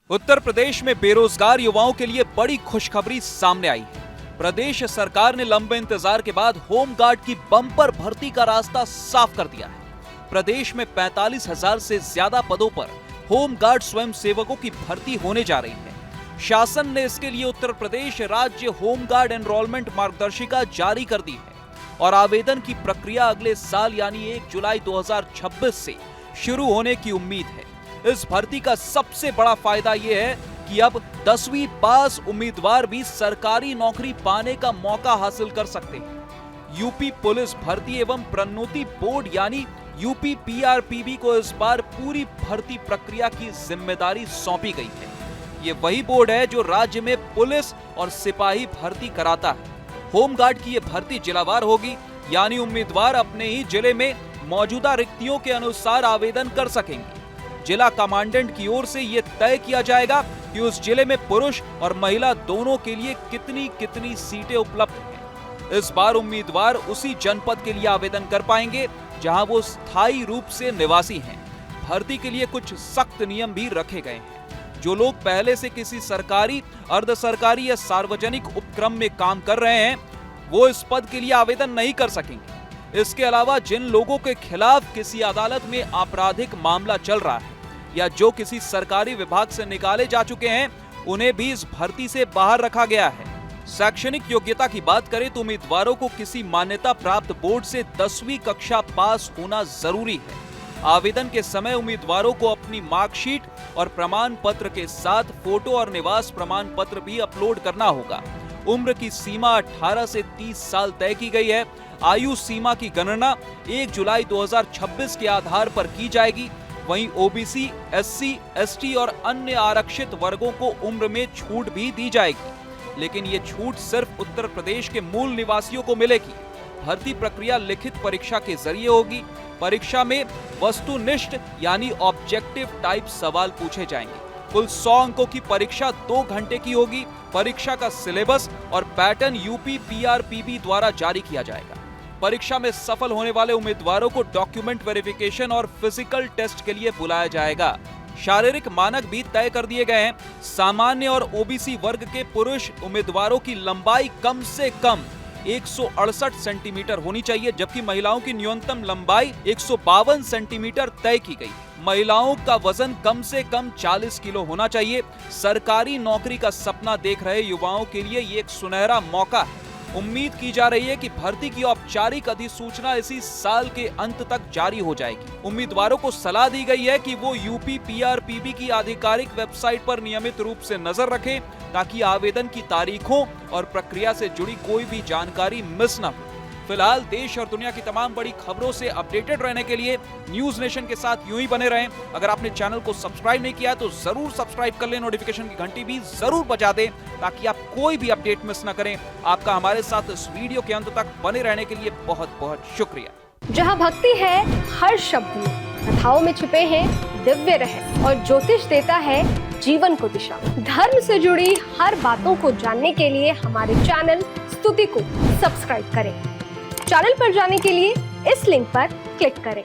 उत्तर प्रदेश में बेरोजगार युवाओं के लिए बड़ी खुशखबरी सामने आई है। प्रदेश सरकार ने लंबे इंतजार के बाद होमगार्ड की बम्पर भर्ती का रास्ता साफ कर दिया है। प्रदेश में 45,000 से ज्यादा पदों पर होमगार्ड स्वयंसेवकों की भर्ती होने जा रही है। शासन ने इसके लिए उत्तर प्रदेश राज्य होमगार्ड एनरोलमेंट मार्गदर्शिका जारी कर दी है और आवेदन की प्रक्रिया अगले साल यानी 1 जुलाई 2026 से शुरू होने की उम्मीद है। इस भर्ती का सबसे बड़ा फायदा यह है कि अब 10वीं पास उम्मीदवार भी सरकारी नौकरी पाने का मौका हासिल कर सकते हैं। यूपी पुलिस भर्ती एवं प्रोन्नति बोर्ड यानी यूपी पीआरपीबी को इस बार पूरी भर्ती प्रक्रिया की जिम्मेदारी सौंपी गई है। ये वही बोर्ड है जो राज्य में पुलिस और सिपाही भर्ती कराता है। होमगार्ड की ये भर्ती जिलावार होगी, यानी उम्मीदवार अपने ही जिले में मौजूदा रिक्तियों के अनुसार आवेदन कर सकेंगे। जिला कमांडेंट की ओर से यह तय किया जाएगा कि उस जिले में पुरुष और महिला दोनों के लिए कितनी कितनी सीटें उपलब्ध हैं। इस बार उम्मीदवार उसी जनपद के लिए आवेदन कर पाएंगे जहां वो स्थायी रूप से निवासी हैं। भर्ती के लिए कुछ सख्त नियम भी रखे गए हैं। जो लोग पहले से किसी सरकारी, अर्ध सरकारी या सार्वजनिक उपक्रम में काम कर रहे हैं, वो इस पद के लिए आवेदन नहीं कर सकेंगे। इसके अलावा जिन लोगों के खिलाफ किसी अदालत में आपराधिक मामला चल रहा है या जो किसी सरकारी विभाग से निकाले जा चुके हैं, उन्हें भी इस भर्ती से बाहर रखा गया है। शैक्षणिक योग्यता की बात करें तो उम्मीदवारों को किसी मान्यता प्राप्त बोर्ड से 10वीं कक्षा पास होना जरूरी है। आवेदन के समय उम्मीदवारों को अपनी मार्कशीट और प्रमाण पत्र के साथ फोटो और निवास प्रमाण पत्र भी अपलोड करना होगा। उम्र की सीमा 18 से 30 साल तय की गई है। आयु सीमा की गणना 1 जुलाई 2026 के आधार पर की जाएगी। वहीं ओबीसी, एससी, एसटी और अन्य आरक्षित वर्गों को उम्र में छूट भी दी जाएगी, लेकिन ये छूट सिर्फ उत्तर प्रदेश के मूल निवासियों को मिलेगी। भर्ती प्रक्रिया लिखित परीक्षा के जरिए होगी। परीक्षा में वस्तुनिष्ठ यानी ऑब्जेक्टिव टाइप सवाल पूछे जाएंगे। कुल 100 अंकों की परीक्षा 2 घंटे की होगी। परीक्षा का सिलेबस और पैटर्न यूपी पीआरपीबी द्वारा जारी किया जाएगा। परीक्षा में सफल होने वाले उम्मीदवारों को डॉक्यूमेंट वेरिफिकेशन और फिजिकल टेस्ट के लिए बुलाया जाएगा। शारीरिक मानक भी तय कर दिए गए हैं। सामान्य और ओबीसी वर्ग के पुरुष उम्मीदवारों की लंबाई कम से कम 168 सेंटीमीटर होनी चाहिए, जबकि महिलाओं की न्यूनतम लंबाई 152 सेंटीमीटर तय की गई। महिलाओं का वजन कम से कम 40 किलो होना चाहिए। सरकारी नौकरी का सपना देख रहे युवाओं के लिए ये एक सुनहरा मौका है। उम्मीद की जा रही है कि भर्ती की औपचारिक अधिसूचना इसी साल के अंत तक जारी हो जाएगी। उम्मीदवारों को सलाह दी गई है कि वो यूपी पीआरपीबी की आधिकारिक वेबसाइट पर नियमित रूप से नजर रखें ताकि आवेदन की तारीखों और प्रक्रिया से जुड़ी कोई भी जानकारी मिस न हो। फिलहाल देश और दुनिया की तमाम बड़ी खबरों से अपडेटेड रहने के लिए न्यूज नेशन के साथ यूं ही बने रहें। अगर आपने चैनल को सब्सक्राइब नहीं किया तो जरूर सब्सक्राइब कर लें, नोटिफिकेशन की घंटी भी जरूर बजा दें ताकि आप कोई भी अपडेट मिस न करें। आपका हमारे साथ इस वीडियो के अंत तक बने रहने के लिए बहुत बहुत शुक्रिया। जहाँ भक्ति है हर शब्द में, कथाओं में छुपे हैं दिव्य रहस्य और ज्योतिष देता है जीवन को दिशा। धर्म से जुड़ी हर बातों को जानने के लिए हमारे चैनल स्तुति को सब्सक्राइब करें। चैनल पर जाने के लिए इस लिंक पर क्लिक करें।